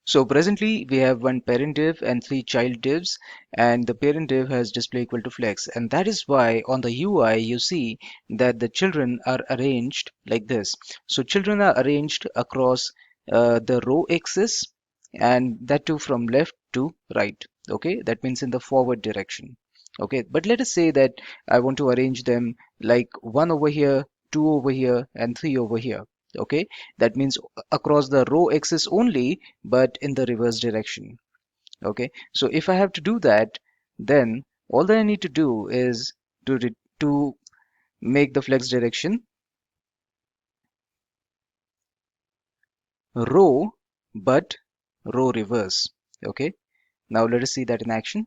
So presently we have one parent div and three child divs, and the parent div has display equal to flex, and that is why on the UI you see that the children are arranged like this. So children are arranged across the row axis, and that too from left to right. Okay, that means in the forward direction. Okay, but let us say that I want to arrange them like one over here, two over here, and three over here. Okay, that means across the row axis only, but in the reverse direction. Okay, so if I have to do that, then all that I need to do is to make the flex direction row, but row reverse. Okay, now let us see that in action.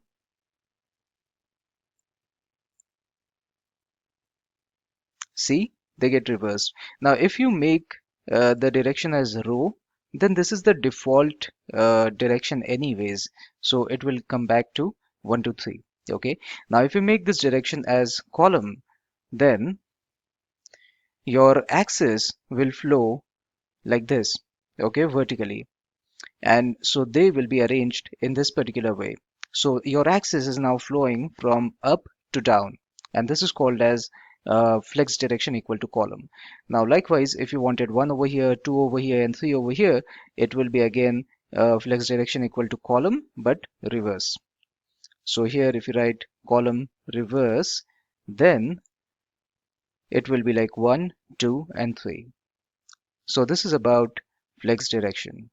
See, they get reversed. Now if you make the direction as row, then this is the default direction anyways, so it will come back to 1 2 3. Okay, now if you make this direction as column, then your axis will flow like this, okay, vertically, and so they will be arranged in this particular way. So your axis is now flowing from up to down, and this is called as flex direction equal to column. Now likewise, if you wanted one over here, two over here, and three over here, it will be again flex direction equal to column but reverse. So here if you write column reverse, then it will be like 1 2 and 3. So this is about flex direction.